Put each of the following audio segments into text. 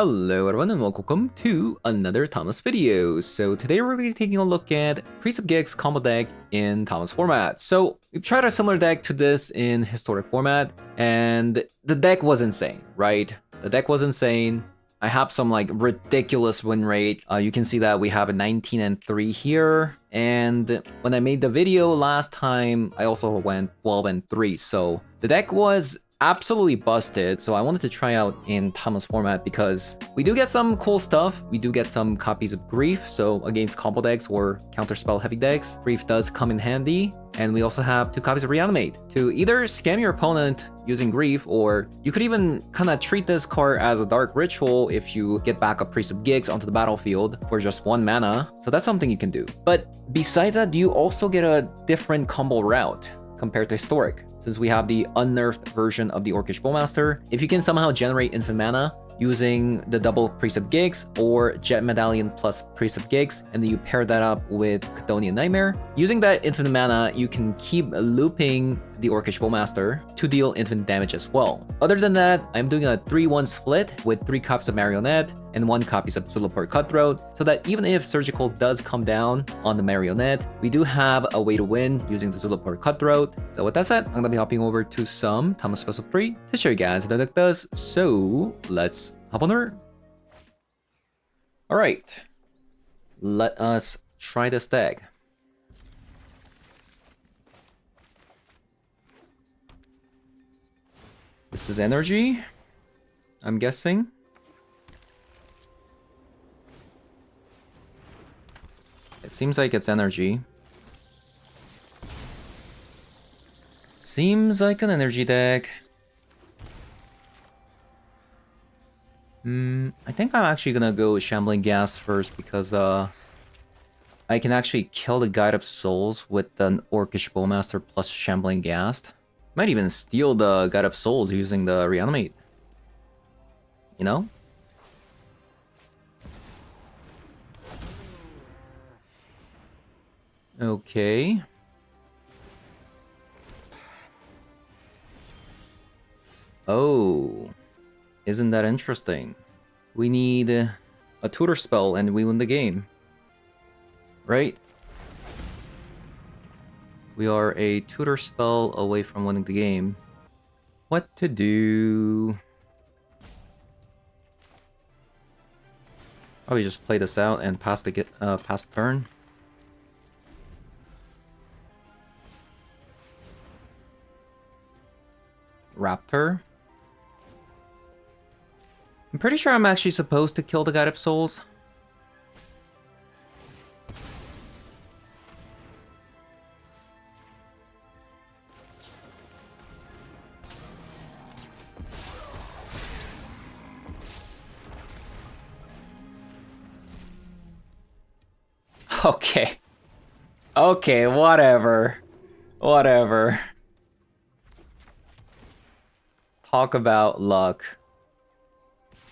Hello everyone and welcome to another Thomas video. So today we're going to be taking a look at Priest of Gix combo deck in Thomas format. So we tried a similar deck to this in historic format and the deck was insane, right? The deck was insane. I have some like ridiculous win rate. You can see that we have a 19 and 3 here. And when I made the video last time, I also went 12 and 3. So the deck was absolutely busted, so I wanted to try out in Thomas format because we do get some cool stuff. We do get some copies of Grief, so against combo decks or counterspell heavy decks, Grief does come in handy. And we also have 2 copies of Reanimate to either scam your opponent using Grief, or you could even kind of treat this card as a Dark Ritual if you get back a Priest of Gix onto the battlefield for just 1 mana. So that's something you can do. But besides that, you also get a different combo route compared to Historic. Since we have the unnerfed version of the Orcish Bowmaster, if you can somehow generate infinite mana using the double Priest of Gix or Jet Medallion plus Priest of Gix, and then you pair that up with Chthonian Nightmare, using that infinite mana, you can keep looping the Orcish Bowmaster to deal infinite damage as well. Other than that, I'm doing a 3-1 split with 3 copies of Marionette and 1 copy of Zulapur Cutthroat, so that even if Surgical does come down on the Marionette, we do have a way to win using the Zulapur Cutthroat. So with that said, I'm gonna be hopping over to some Thomas Special 3 to show you guys what the deck does, so let's hop on there. Alright, let us try this deck. This is energy, I'm guessing. It seems like it's energy. Seems like an energy deck. I think I'm actually gonna go with Shambling Gas first because I can actually kill the Guide of Souls with an Orcish Bowmaster plus Shambling Gas. Might even steal the Guide of Souls using the Reanimate. You know? Okay. Oh. Isn't that interesting? We need a tutor spell and we win the game. Right? We are a tutor spell away from winning the game. What to do? Probably just play this out and pass the turn. Raptor. I'm pretty sure I'm actually supposed to kill the Guide of Souls. Okay. Okay, whatever. Whatever. Talk about luck.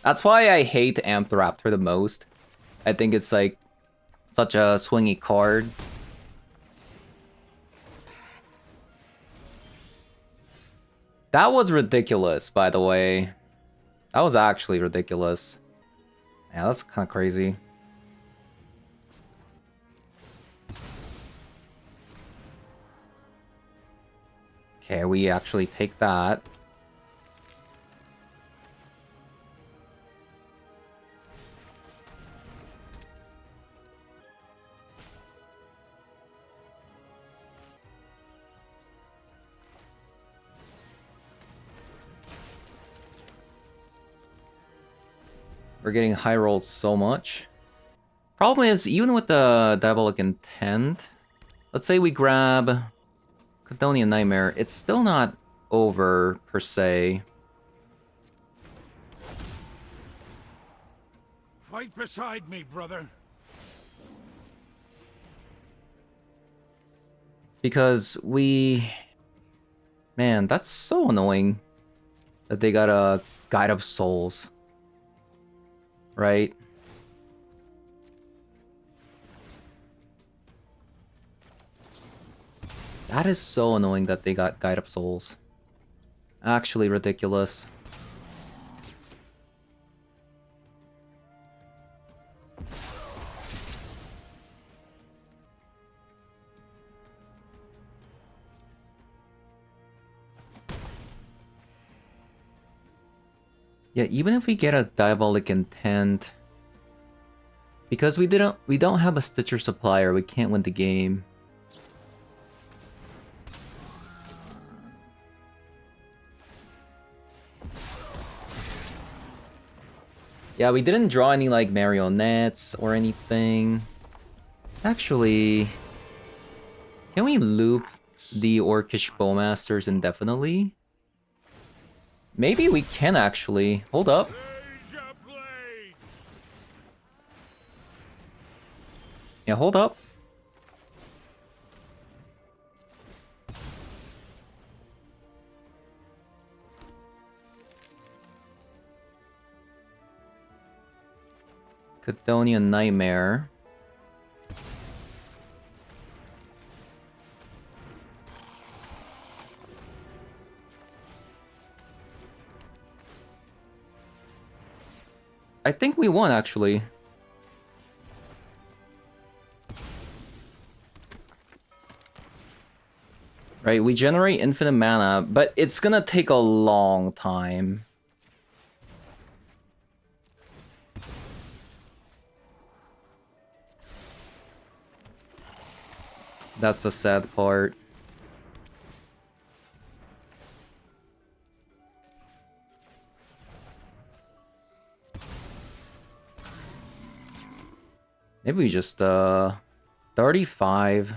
That's why I hate Amped Raptor the most. I think it's like such a swingy card. That was ridiculous, by the way. That was actually ridiculous. Yeah, that's kind of crazy. Okay, we actually take that. We're getting high rolls so much. Problem is, even with the Diabolic Intent, let's say we grab Chthonian Nightmare, it's still not over, per se. Fight beside me, brother. Because we... Man, that's so annoying that they got a Guide of Souls. Right? That is so annoying that they got Guide Up Souls. Actually ridiculous. Yeah, even if we get a Diabolic Intent, because we don't have a Stitcher Supplier, we can't win the game. Yeah, we didn't draw any like marionettes or anything. Actually, can we loop the Orcish Bowmasters indefinitely? Maybe we can actually. Hold up. Yeah, hold up. Chthonian Nightmare. I think we won, actually. Right, we generate infinite mana, but it's gonna take a long time. That's the sad part. Maybe we just, 35.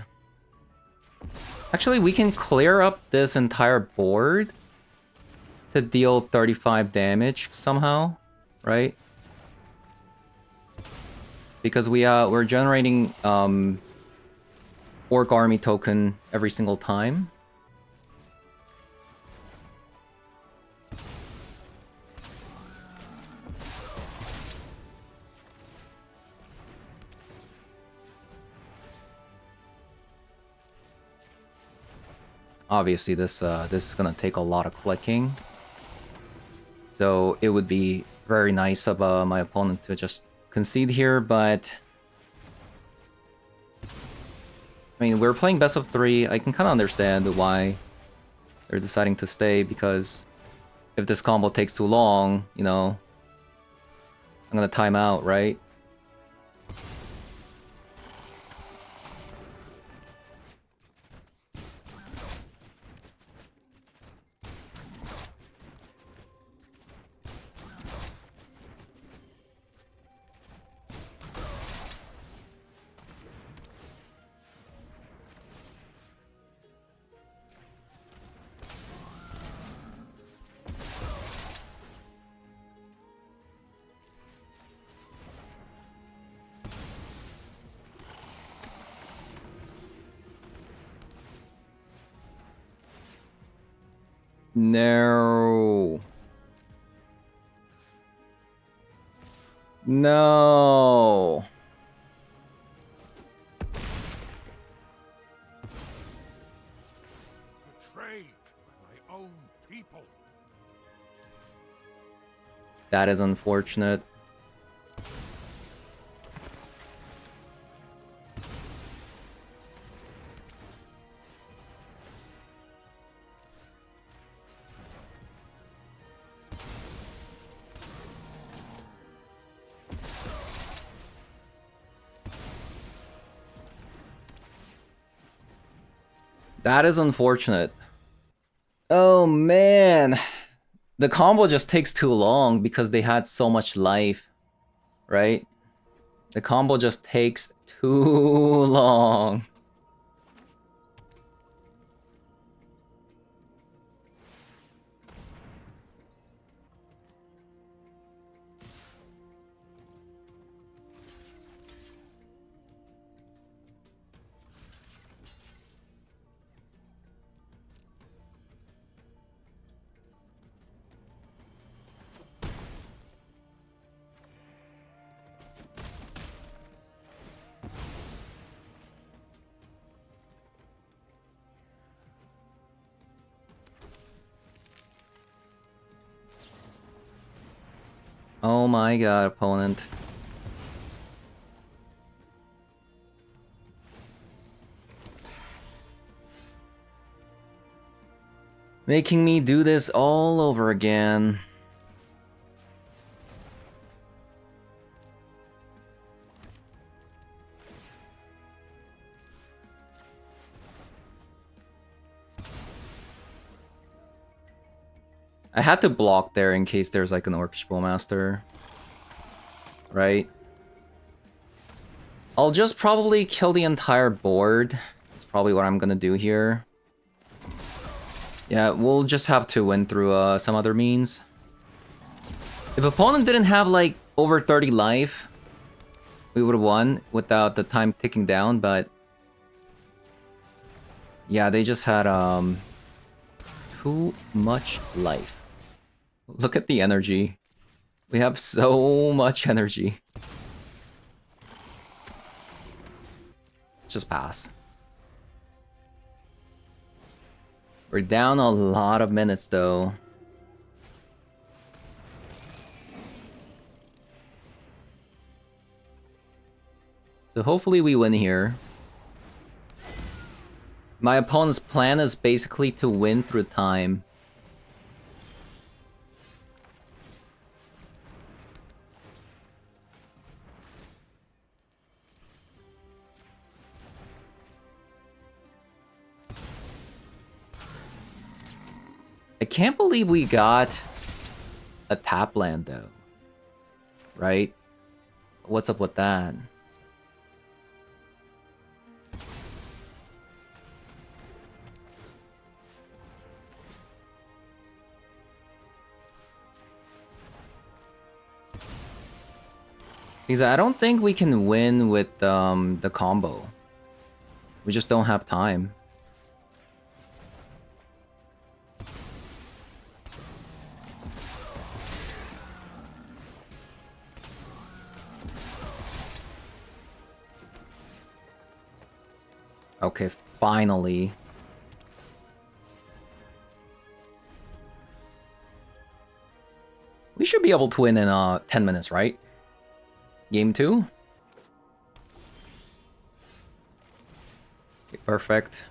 Actually, we can clear up this entire board to deal 35 damage somehow, right? Because we're generating, Orc Army token every single time. Obviously, this is gonna take a lot of clicking. So it would be very nice of my opponent to just concede here, but I mean, we're playing best of 3. I can kind of understand why they're deciding to stay, because if this combo takes too long, you know, I'm gonna time out, right? No. No. Betrayed by my own people. That is unfortunate. That is unfortunate. Oh man. The combo just takes too long because they had so much life, right? The combo just takes too long. Oh my god, opponent. Making me do this all over again. I had to block there in case there's like an Orcish Bowmaster. Right? I'll just probably kill the entire board. That's probably what I'm gonna do here. Yeah, we'll just have to win through some other means. If opponent didn't have like over 30 life, we would have won without the time ticking down, but yeah, they just had too much life. Look at the energy. We have so much energy. Just pass. We're down a lot of minutes though. So hopefully we win here. My opponent's plan is basically to win through time. I can't believe we got a tap land though. Right? What's up with that? Because I don't think we can win with the combo. We just don't have time. Okay, finally. We should be able to win in 10 minutes, right? Game 2? Okay, perfect.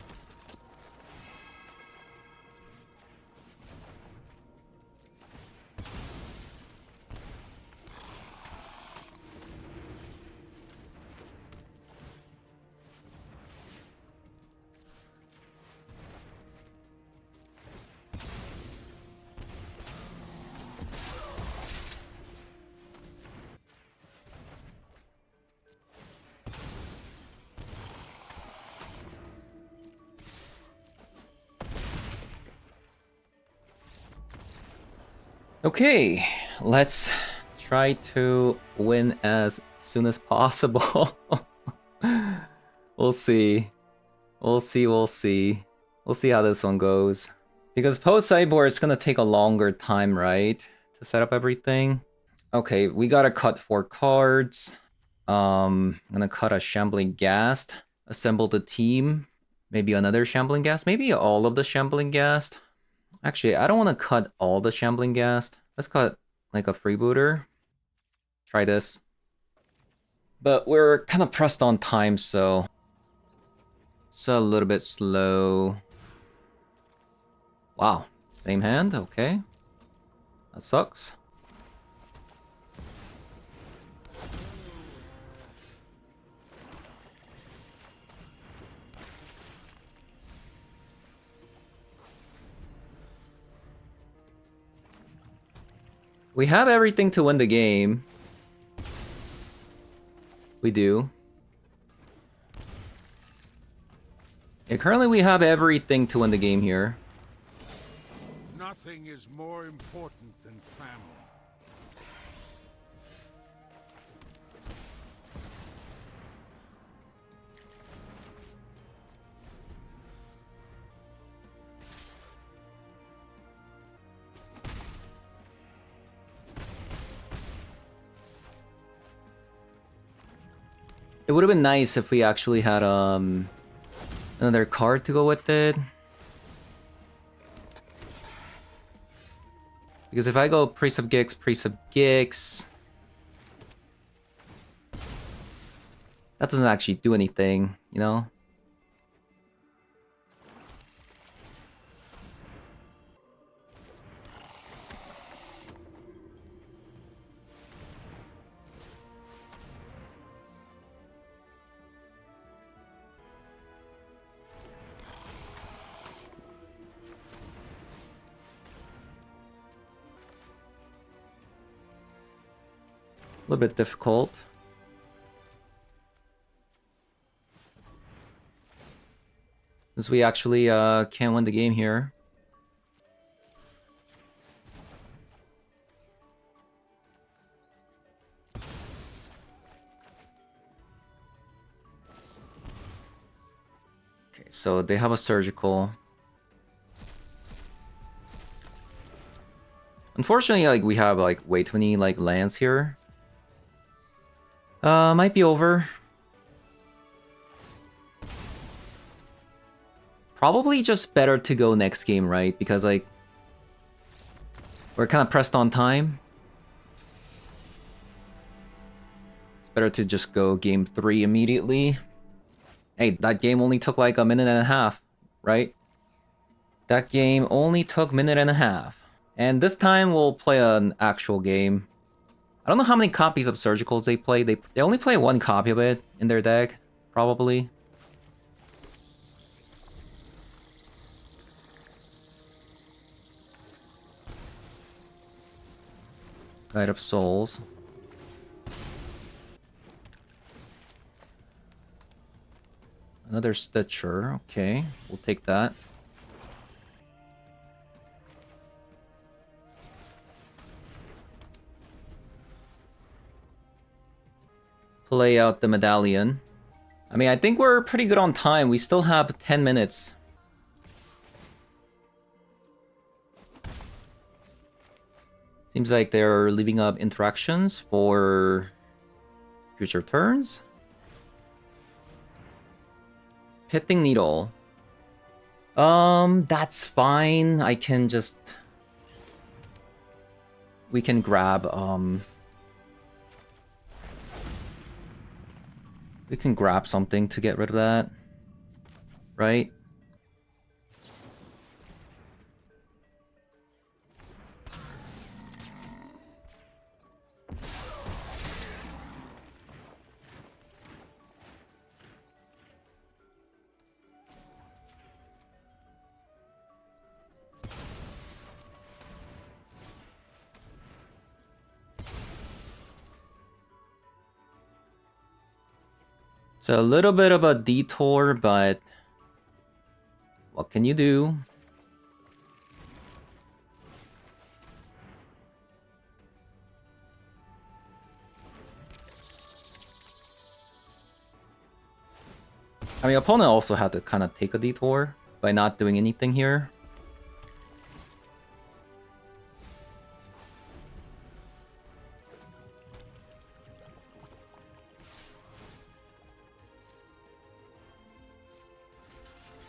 Okay, let's try to win as soon as possible. We'll see. We'll see, we'll see. We'll see how this one goes. Because post-sideboard, it's gonna take a longer time, right? To set up everything. Okay, we gotta cut 4 cards. I'm gonna cut a Shambling Ghast. Assemble the team. Maybe another Shambling Ghast. Maybe all of the Shambling Ghast. Actually, I don't want to cut all the Shambling Ghast. Let's cut like a freebooter. Try this. But we're kind of pressed on time, so it's a little bit slow. Wow, same hand, okay. That sucks. We have everything to win the game. We do. Yeah, currently we have everything to win the game here. Nothing is more important than family. It would have been nice if we actually had another card to go with it. Because if I go Priest of Gix, that doesn't actually do anything, you know? little bit difficult. Since we actually can't win the game here. Okay, so they have a surgical. Unfortunately, like we have like way too many like lands here. Might be over. Probably just better to go next game, right? Because like we're kind of pressed on time. It's better to just go game 3 immediately. Hey, that game only took like a minute and a half, right? That game only took a minute and a half. And this time we'll play an actual game. I don't know how many copies of Surgicals they play. They only play one copy of it in their deck, probably. Guide of Souls. Another Stitcher. Okay, we'll take that. Play out the medallion. I mean, I think we're pretty good on time. We still have 10 minutes. Seems like they're leaving up interactions for future turns. Pitting Needle. That's fine. I can just... We can grab, we can grab something to get rid of that. Right? So a little bit of a detour, but what can you do? I mean, opponent also had to kind of take a detour by not doing anything here.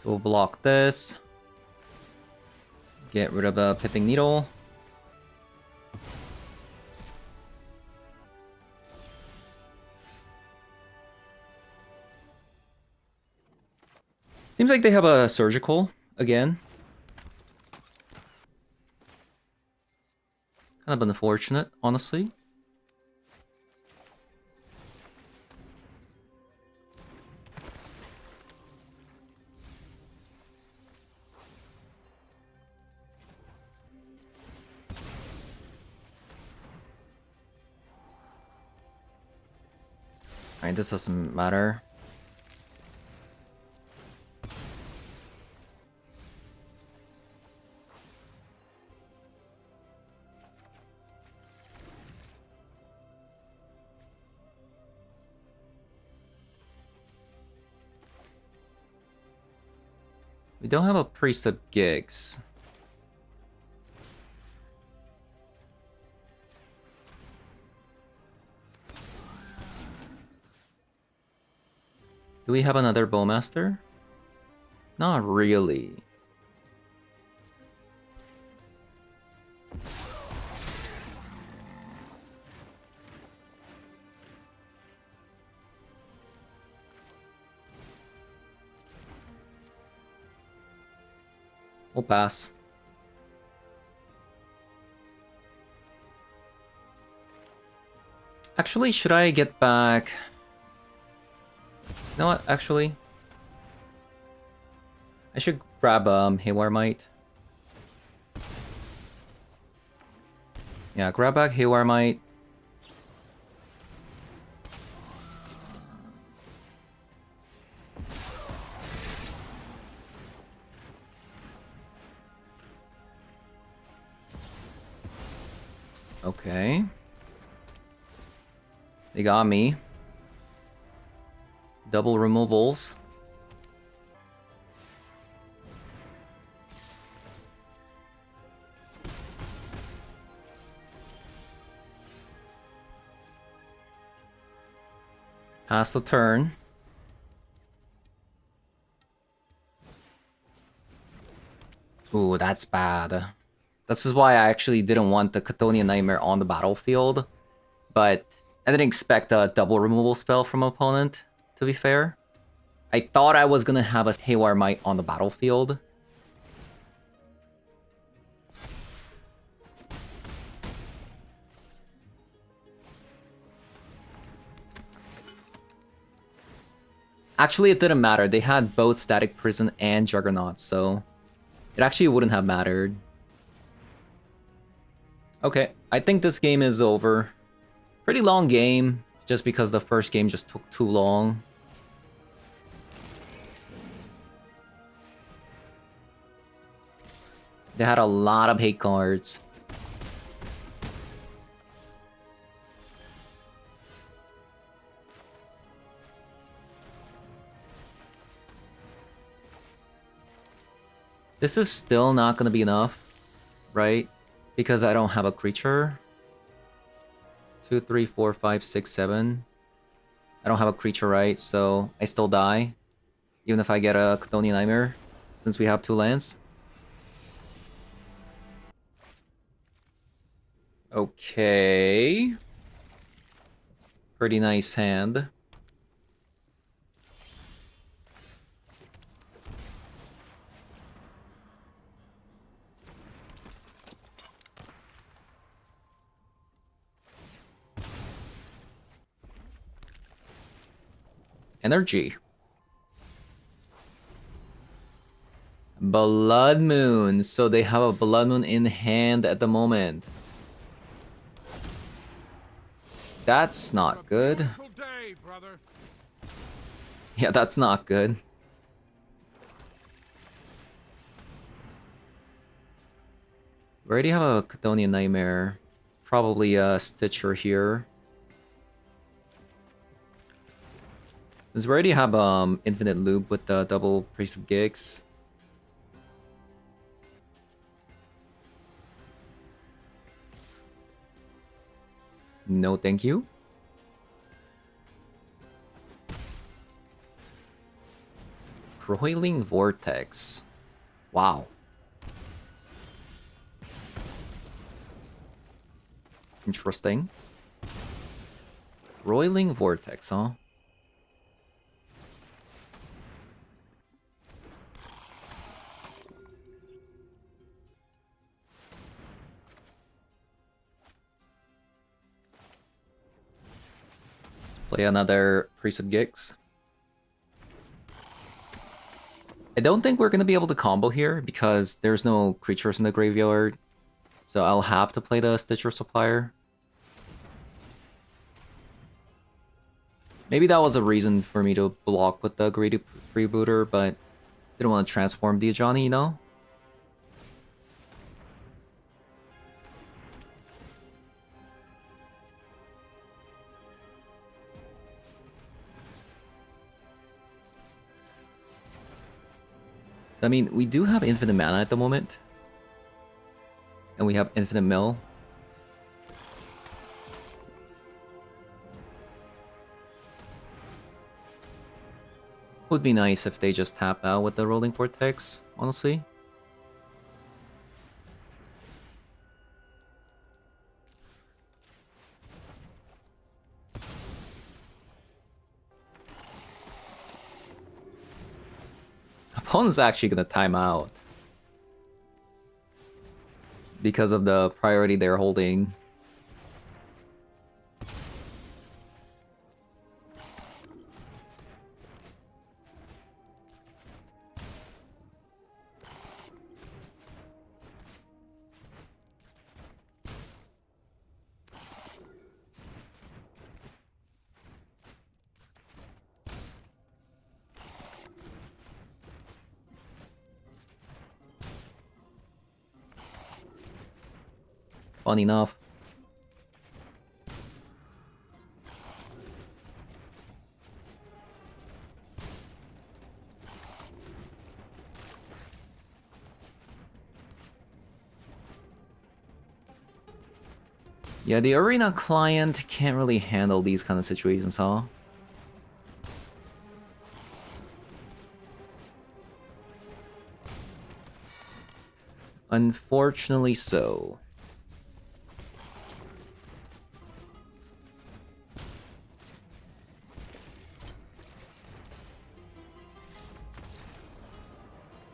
So we'll block this. Get rid of the Pitting Needle. Seems like they have a Surgical again. Kind of unfortunate, honestly. Alright, this doesn't matter. We don't have a Priest of Gigs. Do we have another Bowmaster? Not really. We'll pass. Actually, should I get back? You know what, actually? I should grab Haywire Might. Yeah, grab back Haywire Might. Okay. They got me. Double removals. Pass the turn. Ooh, that's bad. This is why I actually didn't want the Chthonian Nightmare on the battlefield. But I didn't expect a double removal spell from opponent, to be fair. I thought I was gonna have a Haywire Might on the battlefield. Actually, it didn't matter. They had both Static Prison and Juggernaut, so it actually wouldn't have mattered. Okay, I think this game is over. Pretty long game, just because the first game just took too long. They had a lot of hate cards. This is still not gonna be enough, right? Because I don't have a creature. 2, 3, 4, 5, 6, 7. I don't have a creature, right? So I still die. Even if I get a Chthonian Nightmare, since we have 2 lands. Okay. Pretty nice hand. Energy. Blood Moon. So they have a Blood Moon in hand at the moment. That's not good. Day, brother. Yeah, that's not good. We already have a Chthonian Nightmare. Probably a Stitcher here. Since we already have Infinite Loop with the double Priest of Gigs. No thank you. Roiling Vortex. Wow. Interesting. Roiling Vortex, huh? Let's play another Priest of Gigs. I don't think we're going to be able to combo here because there's no creatures in the graveyard. So I'll have to play the Stitcher Supplier. Maybe that was a reason for me to block with the Greedy Freebooter, but didn't want to transform the Ajani, you know? I mean, we do have infinite mana at the moment. And we have infinite mill. Would be nice if they just tap out with the Rolling Vortex, honestly. Opponent's actually gonna time out. Because of the priority they're holding. Fun enough. Yeah, the arena client can't really handle these kind of situations, huh? Unfortunately so.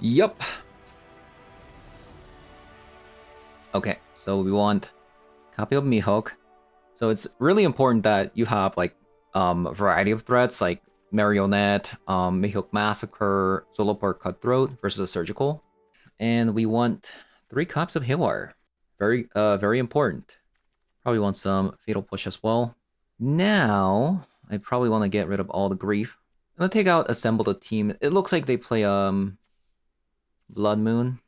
Yup. Okay, so we want copy of Mihawk. So it's really important that you have like a variety of threats like Marionette, Mihawk Massacre, Solo Park Cutthroat versus a Surgical. And we want 3 copies of Hiwar. Very important. Probably want some Fatal Push as well. Now, I probably want to get rid of all the grief. I'm gonna take out Assemble the Team. It looks like they play Blood Moon.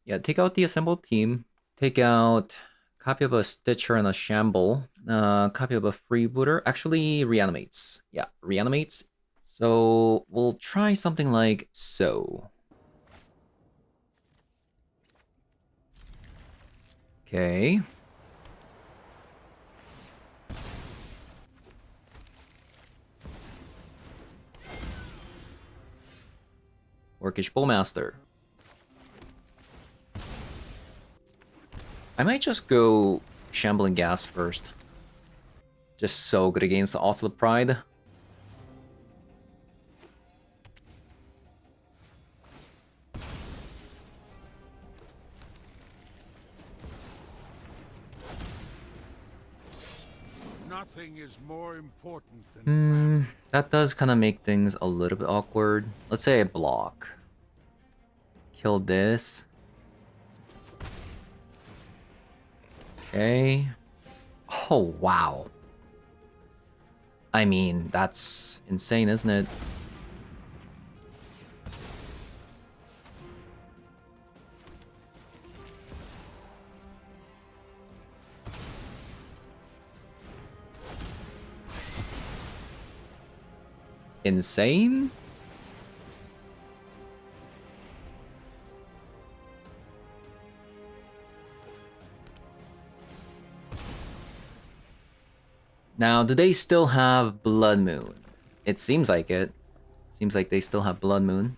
Yeah, take out the assembled team. Take out copy of a Stitcher and a Shamble. Copy of a Freebooter. Actually, reanimates. Yeah, reanimates. So we'll try something like so. Okay. Orcish Bowmaster. I might just go Shambling Gas first. Just so good against also the Pride. Nothing is more important than family. That does kind of make things a little bit awkward. Let's say I block. Kill this. Okay. Oh, wow. I mean, that's insane, isn't it? Insane? Now, do they still have Blood Moon? It seems like it. Seems like they still have Blood Moon.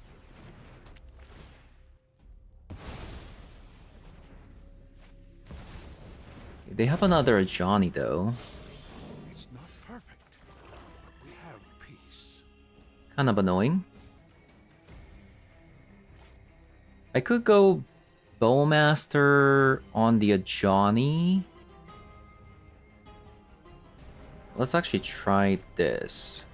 They have another Johnny, though. It's not perfect, but we have peace. Kind of annoying. I could go Bowmaster on the Johnny. Let's actually try this.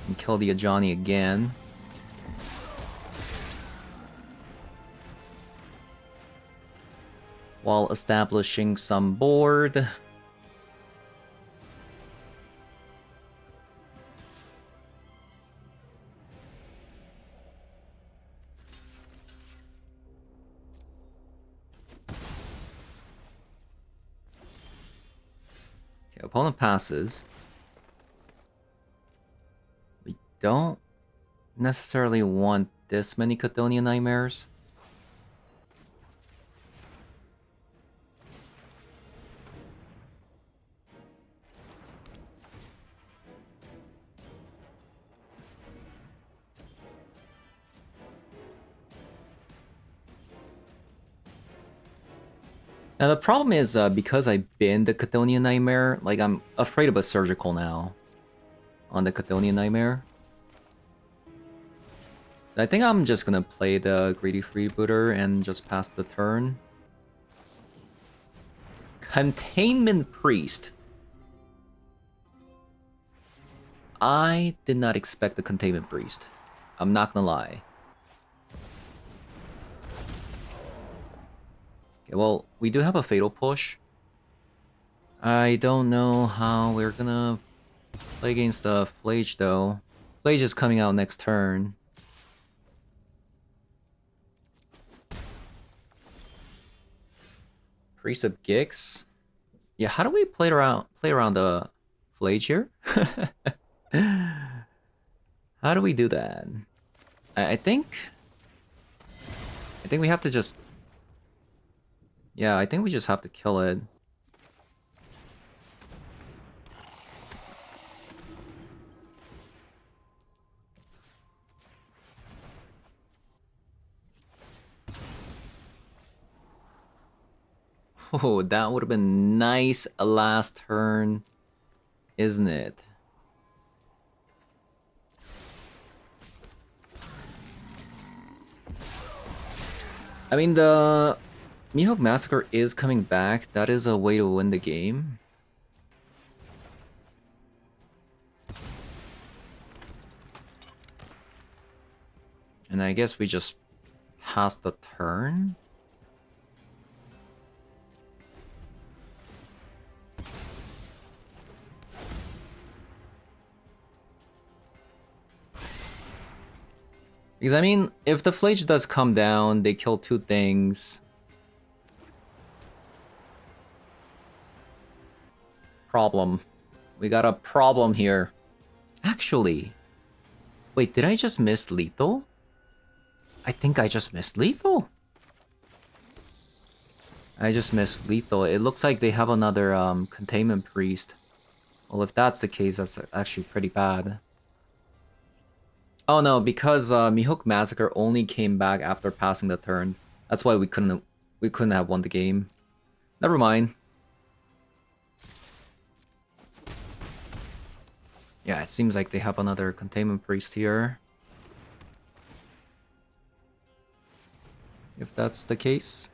And kill the Ajani again. While establishing some board. Okay, opponent passes. We don't necessarily want this many Cathonia Nightmares. Now the problem is because I've been the Cathonia Nightmare, like I'm afraid of a Surgical now on the Cathonia Nightmare. I think I'm just gonna play the Greedy Freebooter and just pass the turn. Containment Priest. I did not expect the Containment Priest. I'm not gonna lie. Okay, well, we do have a Fatal Push. I don't know how we're gonna play against the Flage though. Flage is coming out next turn. Priest of Gix. Yeah, how do we play around the Flage here? How do we do that? I think we have to just... Yeah, I think we just have to kill it. Oh, that would have been nice a last turn, isn't it? I mean, the Mihawk Massacre is coming back. That is a way to win the game. And I guess we just pass the turn. Because I mean, if the Flage does come down, they kill two things. Problem. We got a problem here. Actually, wait, did I just miss lethal? I think I just missed lethal. I just missed lethal. It looks like they have another containment priest. Well, if that's the case, that's actually pretty bad. Oh no, because Mihawk Massacre only came back after passing the turn. That's why we couldn't have won the game. Never mind. Yeah, it seems like they have another containment priest here. If that's the case.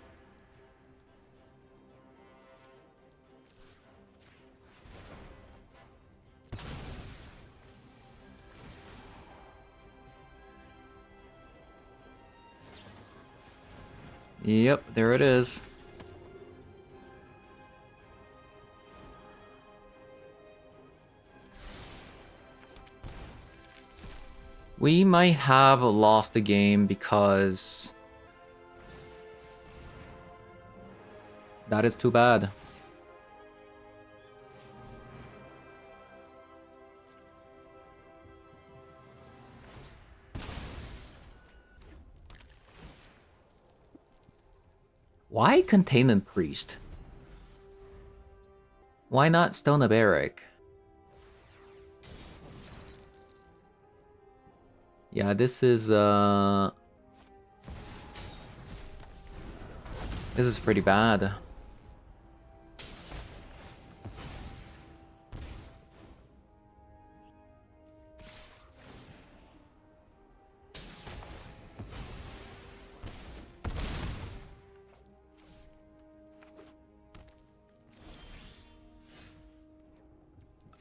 Yep, there it is. We might have lost the game because... that is too bad. Why Containment Priest? Why not Stone of Eric? Yeah, this is pretty bad.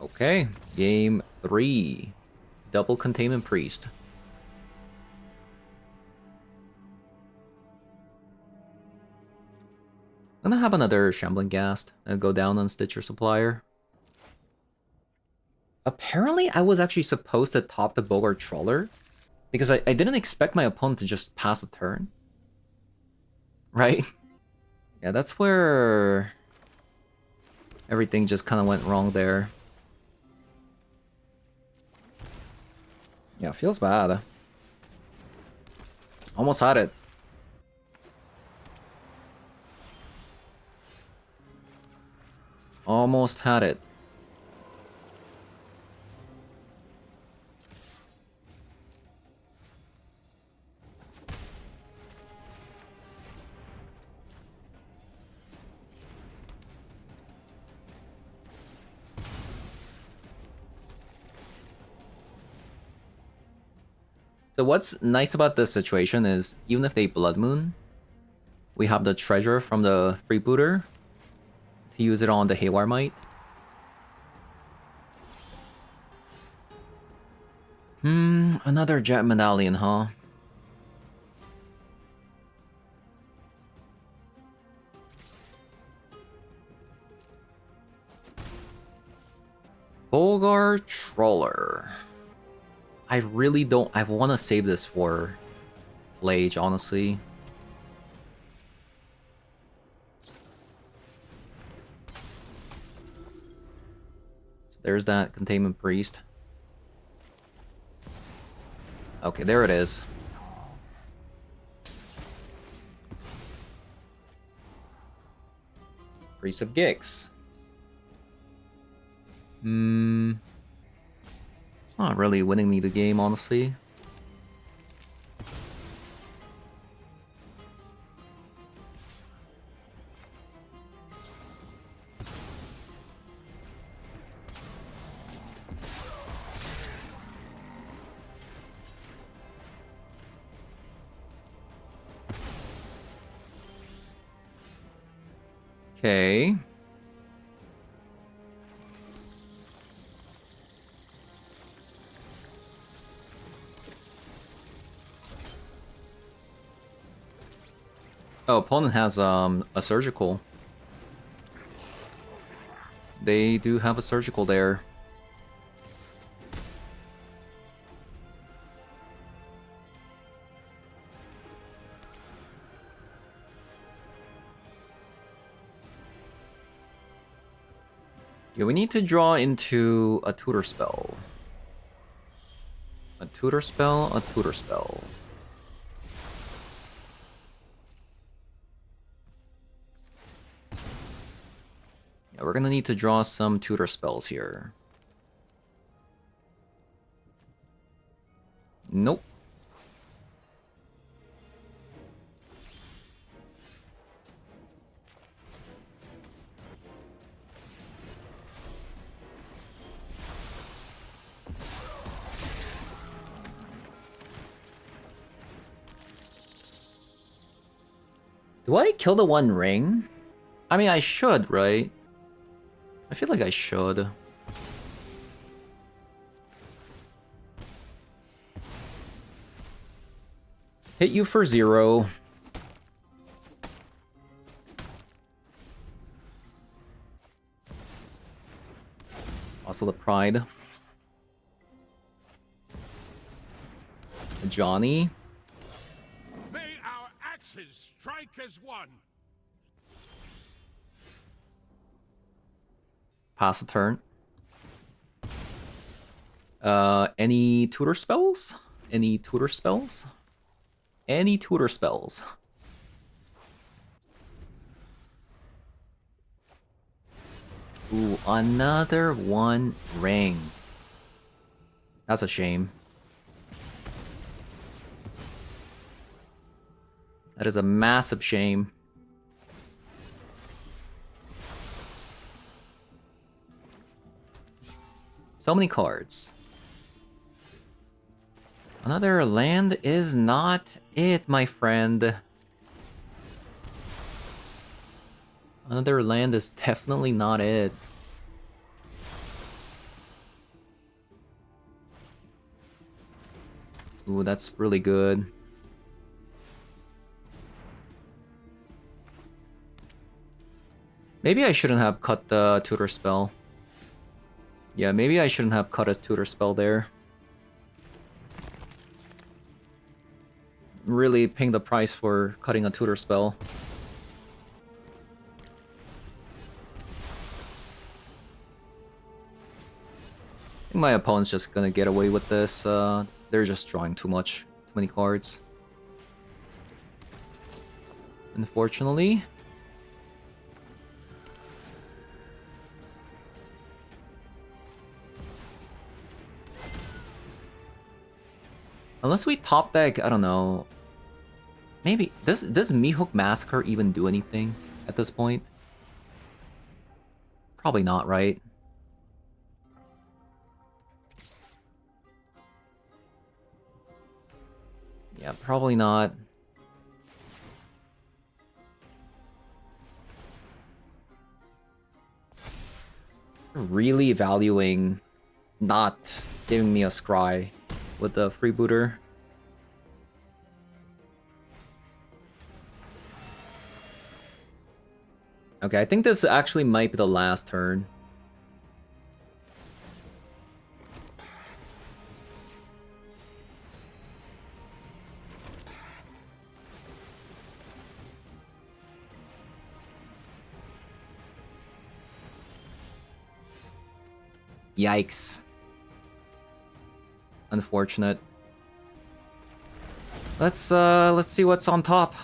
Okay, game 3. Double Containment Priest. I'm gonna have another Shambling Ghast and go down on Stitcher Supplier. Apparently, I was actually supposed to top the Bogart Trawler because I didn't expect my opponent to just pass a turn. Right? Yeah, that's where everything just kind of went wrong there. Yeah, feels bad. Almost had it. Almost had it. So what's nice about this situation is even if they Blood Moon, we have the treasure from the freebooter to use it on the Haywire Might. Another Jet Medallion, huh? Bogart Trawler. I really don't... I want to save this for Flage, honestly. There's that containment priest. Okay, there it is. Priest of Gix. It's not really winning me the game, honestly. Okay. Oh, opponent has a surgical. They do have a surgical there. Yeah, we need to draw into a tutor spell. A tutor spell, a tutor spell. Yeah, we're gonna need to draw some tutor spells here. Nope. Do I kill the One Ring? I mean, I should, right? I feel like I should. Hit you for 0. Also the Pride. Johnny. May our axes strike as one. Pass a turn. Any tutor spells? Any tutor spells? Any tutor spells? Ooh, another One Ring. That's a shame. That is a massive shame. So many cards. Another land is not it, my friend. Another land is definitely not it. Ooh, that's really good. Maybe I shouldn't have cut the tutor spell. Yeah, maybe I shouldn't have cut a tutor spell there. Really paying the price for cutting a tutor spell. I think my opponent's just gonna get away with this. They're just drawing too many cards. Unfortunately. Unless we top deck, I don't know. Maybe does Mihawk Massacre even do anything at this point? Probably not, right? Yeah, probably not. Really valuing not giving me a scry with the freebooter. Okay, I think this actually might be the last turn. Yikes. Unfortunate. Let's see what's on top.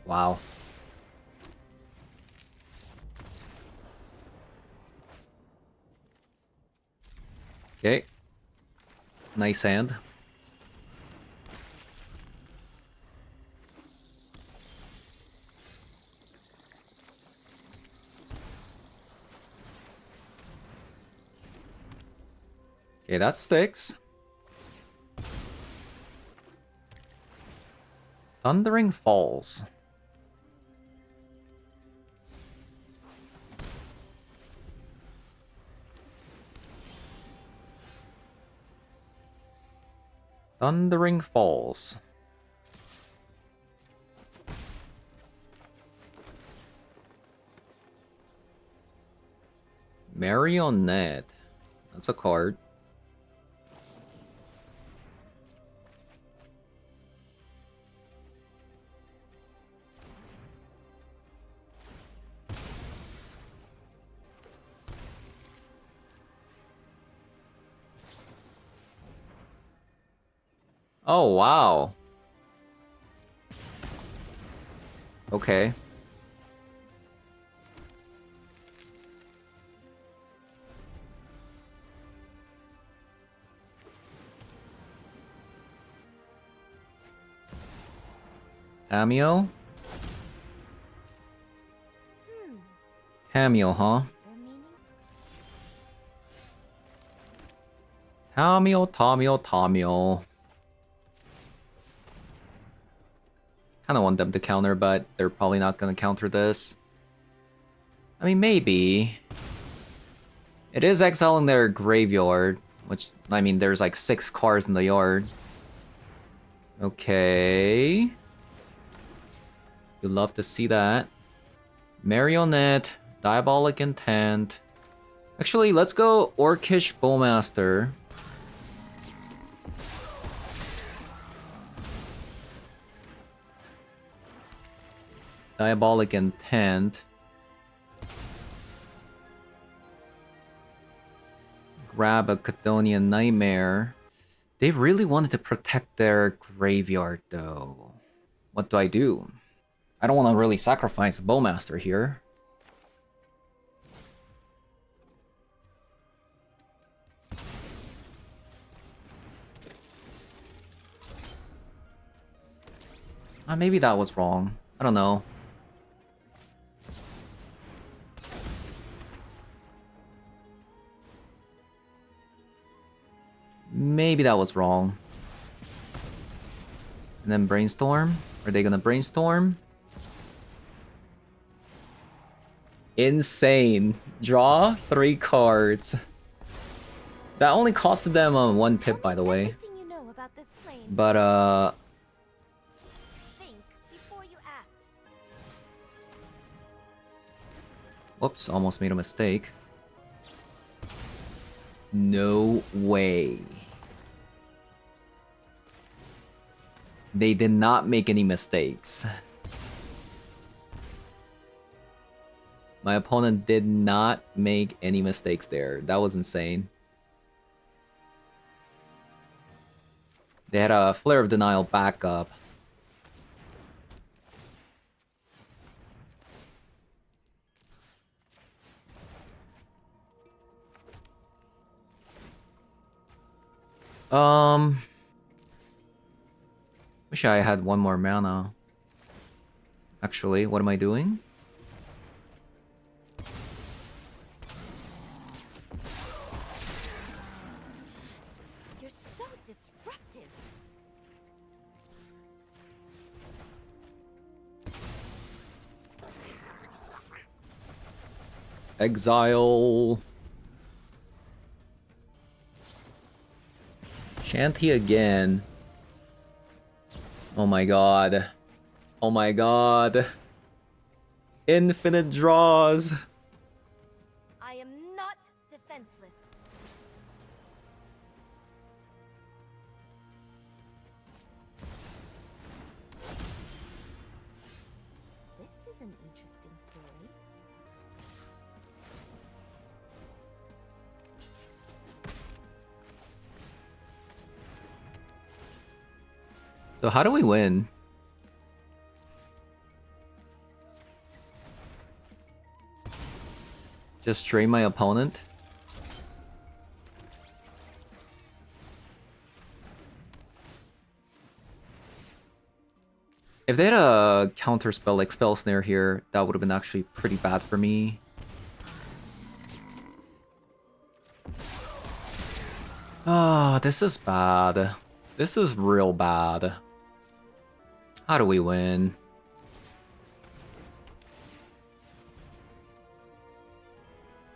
Wow. Okay. Nice hand. Okay, that sticks. Thundering Falls. Thundering Falls. Marionette. That's a card. Oh, wow. Okay. Tamio? Tamio, huh? Tamio. Kinda want them to counter, but they're probably not gonna counter this. I mean, maybe. It is exiling their graveyard, which, I mean, there's like 6 cards in the yard. Okay. You'd love to see that. Marionette, Diabolic Intent. Actually, let's go Orcish Bowmaster. Diabolic Intent. Grab a Chthonian Nightmare. They really wanted to protect their graveyard, though. What do? I don't want to really sacrifice Bowmaster here. Maybe that was wrong. I don't know. Maybe that was wrong. And then Brainstorm? Are they gonna Brainstorm? Insane. Draw 3 cards. That only costed them 1 pip, by the way. But, Think before you act. whoops, almost made a mistake. No way. They did not make any mistakes. My opponent did not make any mistakes there. That was insane. They had a Flare of Denial backup. Wish I had 1 more mana. Actually, what am I doing? You're so disruptive. Exile. Shanty again. Oh my god. Oh my god. Infinite draws. I am not defenseless. is an interesting story. So how do we win? Just drain my opponent? If they had a counter spell like Spell Snare here, that would have been actually pretty bad for me. Ah, this is bad. This is real bad. How do we win?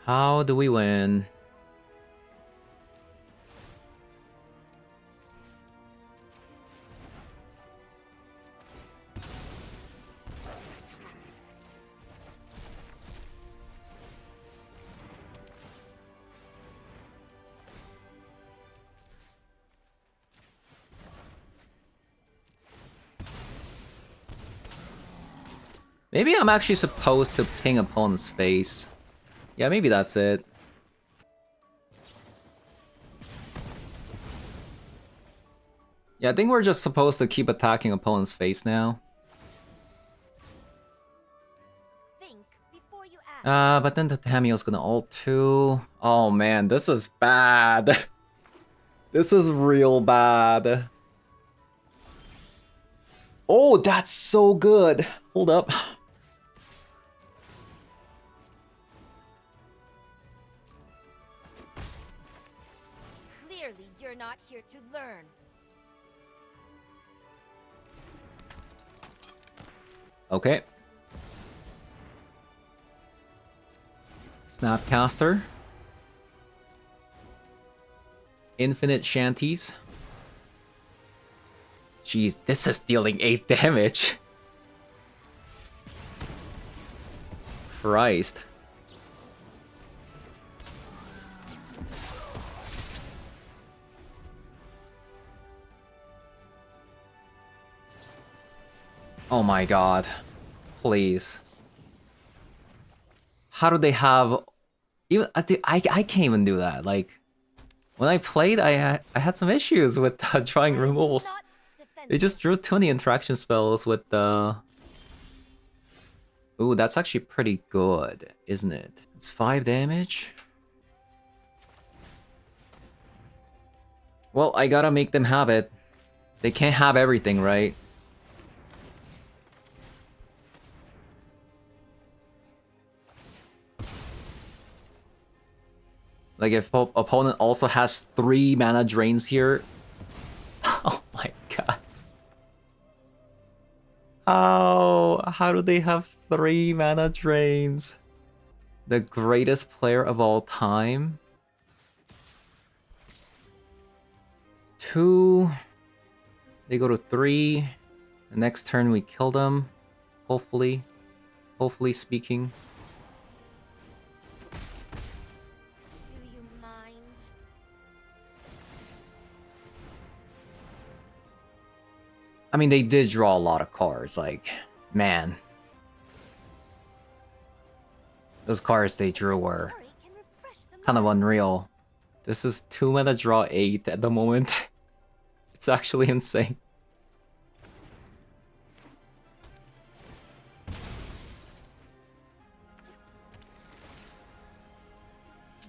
How do we win? Maybe I'm actually supposed to ping opponent's face. Yeah, maybe that's it. Yeah, I think we're just supposed to keep attacking opponent's face now. Think before you act. But then the Tamiyo's gonna ult too. Oh man, this is bad. This is real bad. Oh, that's so good. Hold up. Clearly, you're not here to learn. Okay. Snapcaster. Infinite Shanties. Jeez, this is dealing 8 damage. Christ. Oh my god. Please. How do they have... Even I can't even do that. Like, when I played, I had some issues with drawing removals. Not They defenseless. just drew too many interaction spells with the... Ooh, that's actually pretty good, isn't it? It's 5 damage. Well, I gotta make them have it. They can't have everything, right? Like, if opponent also has 3 mana drains here... Oh my god. How do they have 3 mana drains? The greatest player of all time? 2. They go to 3. The next turn we kill them. Hopefully. Hopefully speaking. Do you mind? I mean, they did draw a lot of cards, like, man. Those cards they drew were Hurry can refresh the kind of mind. unreal. This is 2 mana draw 8 at the moment. It's actually insane.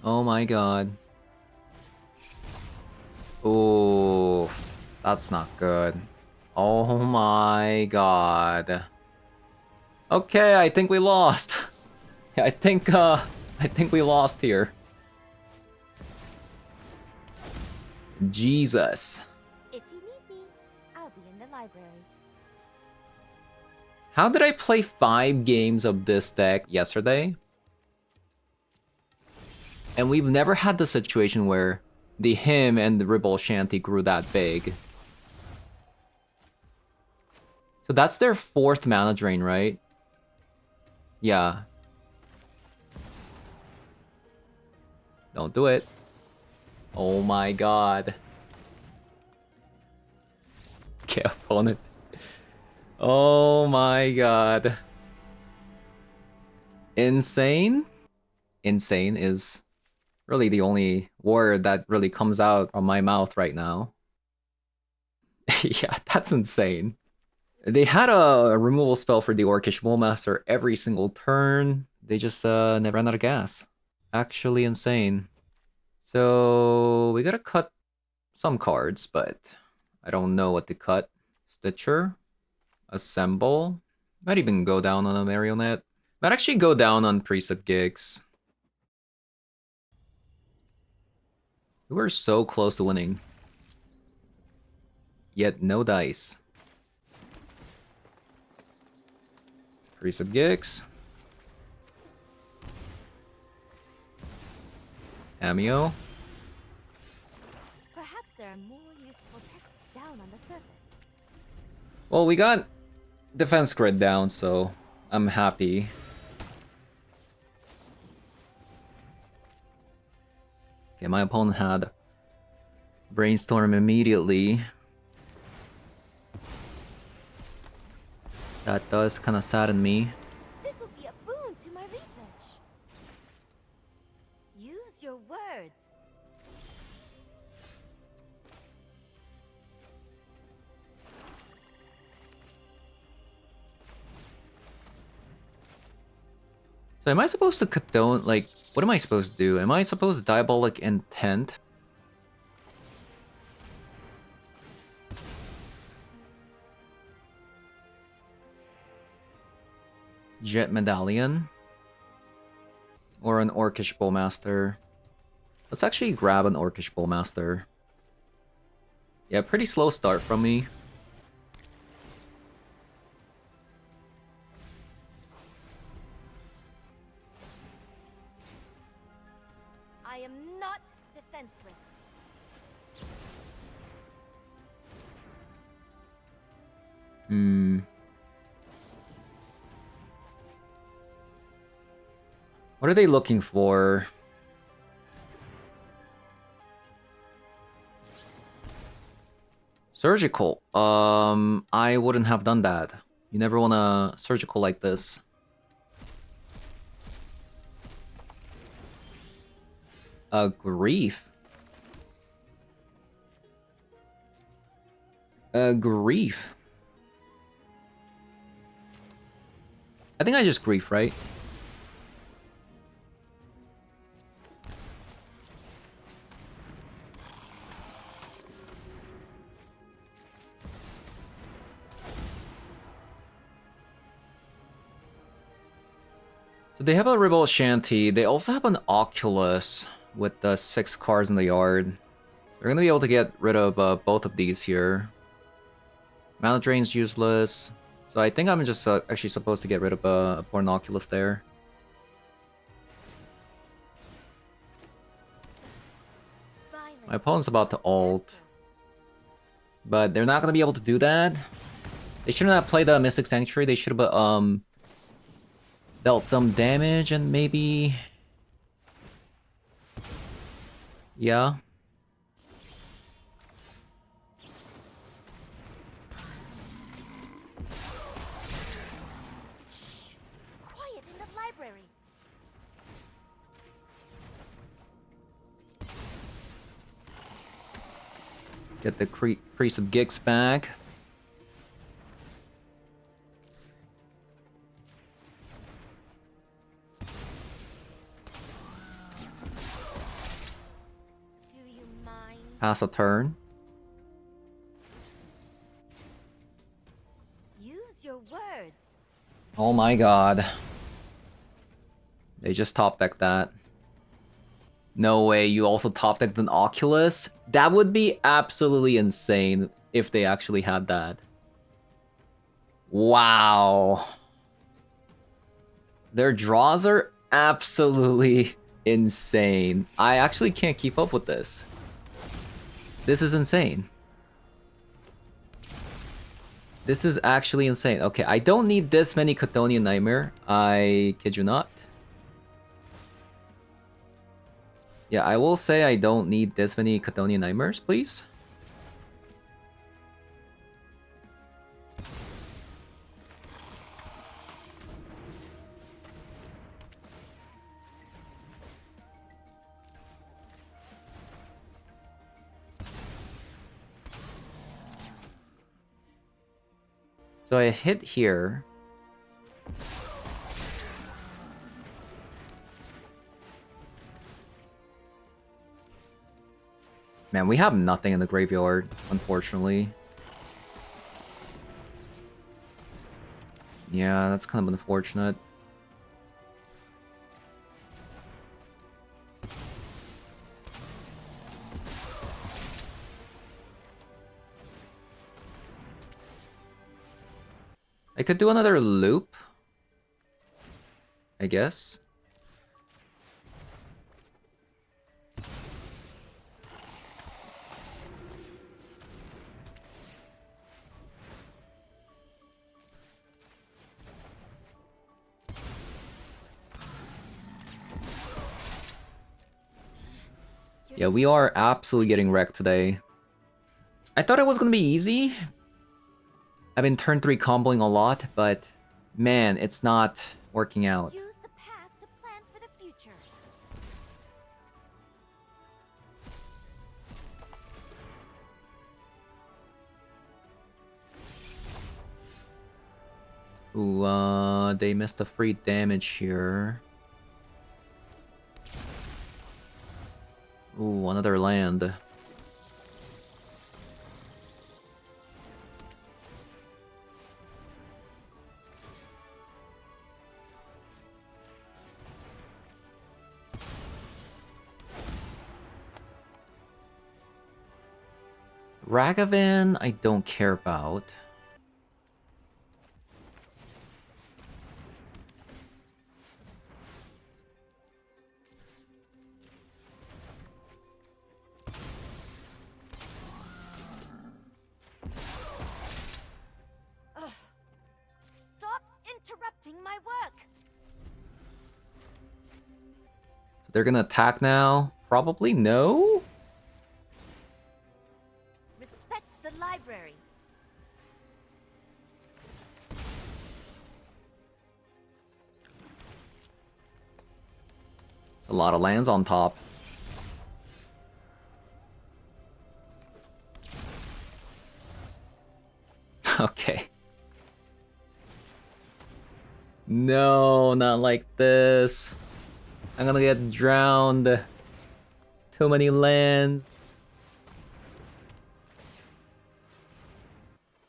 Oh my god. Oh, that's not good. Oh my god. Okay, I think we lost. I think we lost here. Jesus. If you need me, I'll be in the library. How did I play 5 games of this deck yesterday? And we've never had the situation where the him and the Ribble Shanty grew that big. So that's their 4th mana drain, right? Yeah. Don't do it. Oh my god. Okay, opponent. Oh my god. Insane? Insane is really the only word that really comes out of my mouth right now. Yeah, that's insane. They had a removal spell for the Orcish Bowmaster every single turn. They just never ran out of gas. Actually insane. So we gotta cut some cards, but I don't know what to cut. Stitcher, Assemble. Might even go down on a Marionette. Might actually go down on Precept Gigs. We were so close to winning. Yet no dice. Precept Gigs. Cameo. Perhaps there are more useful texts down on the surface. Well, we got defense grid down, so I'm happy. Okay, my opponent had Brainstorm immediately. That does kind of sadden me. This will be a boon to my research. Use your words. So am I supposed to condone, like, what am I supposed to do? Am I supposed to Diabolic Intent? Jet Medallion? Or an Orcish Bowmaster? Let's actually grab an Orcish Bowmaster. Yeah, pretty slow start from me. I am not defenseless. What are they looking for? Surgical. I wouldn't have done that. You never wanna surgical like this. Grief. Grief. I think I just grief, right? So they have a Rebel Shanty. They also have an Oculus with the 6 cards in the yard. They're gonna be able to get rid of both of these here. Mana Drain's useless. So I think I'm just actually supposed to get rid of a Porn Oculus there. My opponent's about to ult. But they're not gonna be able to do that. They shouldn't have played the Mystic Sanctuary. They should have dealt some damage and maybe... Yeah. Quiet in the library. Get the Priest of Gix back. Do you mind? Pass a turn. Use your words. Oh my god. They just top decked that. No way, you also top decked an Oculus? That would be absolutely insane if they actually had that. Wow. Their draws are absolutely insane. I actually can't keep up with this. This is insane. This is actually insane. Okay, I don't need this many Chthonian Nightmare. I kid you not. Yeah, I will say I don't need this many Chthonian Nightmares, please. So I hit here. Man, we have nothing in the graveyard, unfortunately. Yeah, that's kind of unfortunate. I could do another loop, I guess. Yeah, we are absolutely getting wrecked today. I thought it was gonna be easy. I've been turn 3 comboing a lot, but man, it's not working out. Use the past to plan for the future. Ooh, they missed the free damage here. Ooh, another land. Ragavan, I don't care about. Stop interrupting my work. So they're gonna attack now? Probably no? Respect the library. It's a lot of lands on top. Okay. No, not like this. I'm gonna get drowned. Too many lands.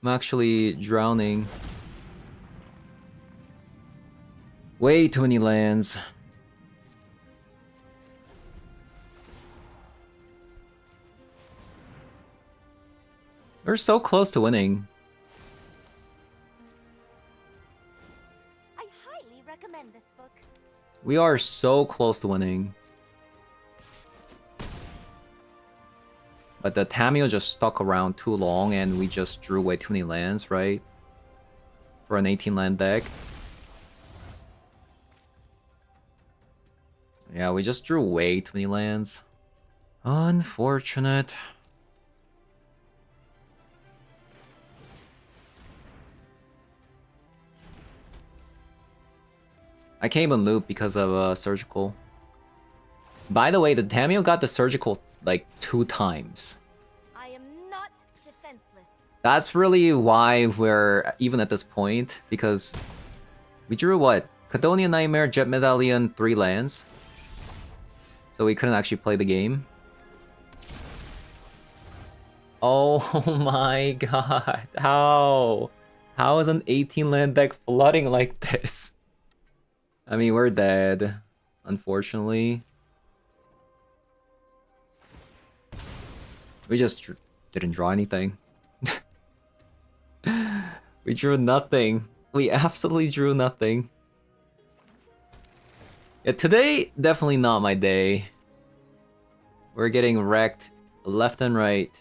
I'm actually drowning. Way too many lands. We're so close to winning. I highly recommend this book. We are so close to winning. But the Tamio just stuck around too long and we just drew way too many lands, right? For an 18 land deck. Yeah, we just drew way too many lands. Unfortunate. I came in loop because of surgical. By the way, the Tamio got the surgical like 2 times. I am not defenseless. That's really why we're even at this point, because we drew what? Cadonian Nightmare, Jet Medallion, 3 lands. So we couldn't actually play the game. Oh my god, how? How is an 18 land deck flooding like this? I mean, we're dead, unfortunately. We just didn't draw anything. We drew nothing. We absolutely drew nothing. Yeah, today, definitely not my day. We're getting wrecked left and right.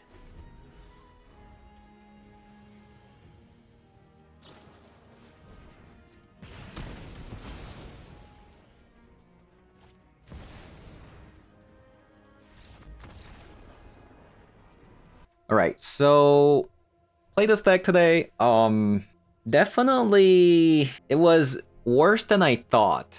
Alright, so play this deck today. Definitely it was worse than I thought.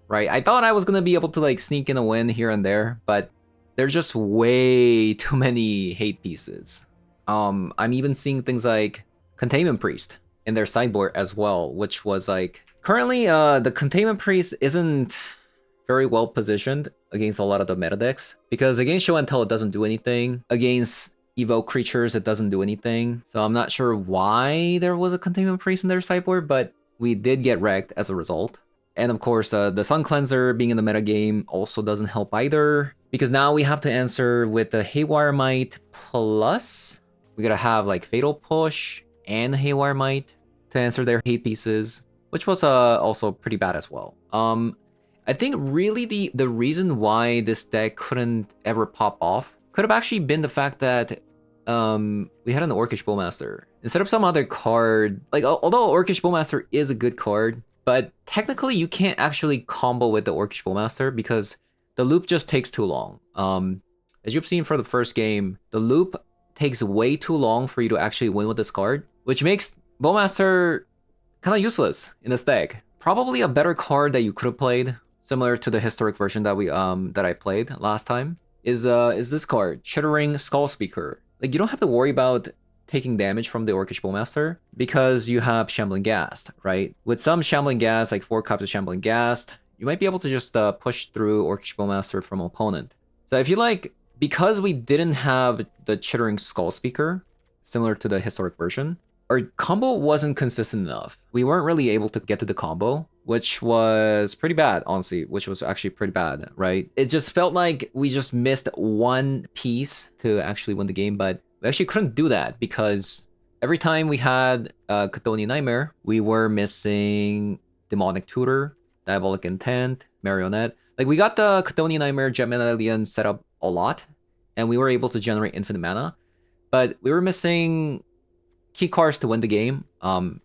Right? I thought I was gonna be able to like sneak in a win here and there, but there's just way too many hate pieces. I'm even seeing things like Containment Priest. in their sideboard as well, which was like currently the Containment Priest isn't very well positioned against a lot of the meta decks, because against Show and Tell it doesn't do anything, against Evo creatures it doesn't do anything, so I'm not sure why there was a Containment Priest in their sideboard, but we did get wrecked as a result. And of course the Sun Cleanser being in the meta game also doesn't help either, because now we have to answer with the Haywire Might, plus we gotta have like Fatal Push and Haywire Might to answer their hate pieces, which was also pretty bad as well. I think really the reason why this deck couldn't ever pop off could have actually been the fact that we had an Orcish Bowmaster instead of some other card. Like, although Orcish Bowmaster is a good card, but technically you can't actually combo with the Orcish Bowmaster because the loop just takes too long. As you've seen for the first game, the loop takes way too long for you to actually win with this card, which makes Bowmaster kind of useless in this deck. Probably a better card that you could have played, similar to the historic version that I played last time, is this card, Chittering Skull Speaker. Like, you don't have to worry about taking damage from the Orcish Bowmaster because you have Shambling Ghast, right? With some Shambling Ghast, like 4 copies of Shambling Ghast, you might be able to just push through Orcish Bowmaster from opponent. So if you like, because we didn't have the Chittering Skull Speaker, similar to the historic version, our combo wasn't consistent enough. We weren't really able to get to the combo, which was pretty bad, honestly, which was actually pretty bad, right? It just felt like we just missed one piece to actually win the game, but we actually couldn't do that because every time we had Chthonian Nightmare, we were missing Demonic Tutor, Diabolic Intent, Marionette. Like, we got the Chthonian Nightmare Jetman Alien set up a lot, and we were able to generate infinite mana, but we were missing key cards to win the game.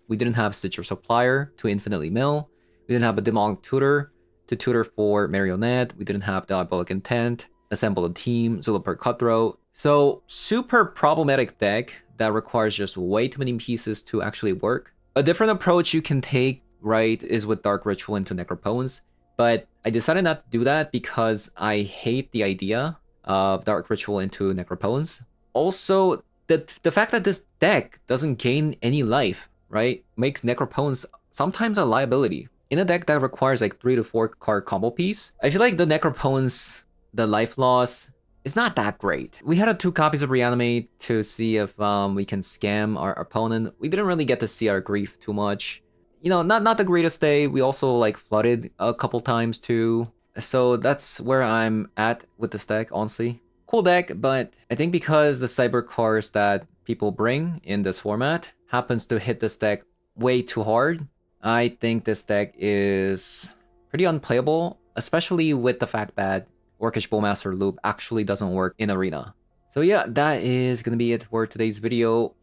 We didn't have Stitcher Supplier to infinitely mill. We didn't have a Demonic Tutor to tutor for Marionette. We didn't have Diabolic Intent, Assemble a Team, Zulapur Cutthroat. So, super problematic deck that requires just way too many pieces to actually work. A different approach you can take, right, is with Dark Ritual into Necropotence, but I decided not to do that because I hate the idea of Dark Ritual into Necropotence. Also, the fact that this deck doesn't gain any life, right, makes Necropotence sometimes a liability. In a deck that requires like 3 to 4 card combo piece, I feel like the Necropotence, the life loss, is not that great. We had 2 copies of Reanimate to see if we can scam our opponent. We didn't really get to see our grief too much. You know, not the greatest day. We also like flooded a couple times too. So that's where I'm at with this deck, honestly. Cool deck, but I think because the cyber cards that people bring in this format happens to hit this deck way too hard, I think this deck is pretty unplayable, especially with the fact that Orcish Bowmaster loop actually doesn't work in Arena. So yeah, that is gonna be it for today's video.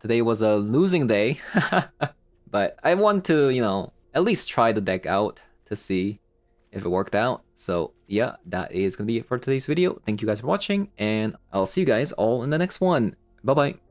Today was a losing day, but I want to, you know, at least try the deck out to see if it worked out. So yeah, that is gonna be it for today's video. Thank you guys for watching, and I'll see you guys all in the next one. Bye bye.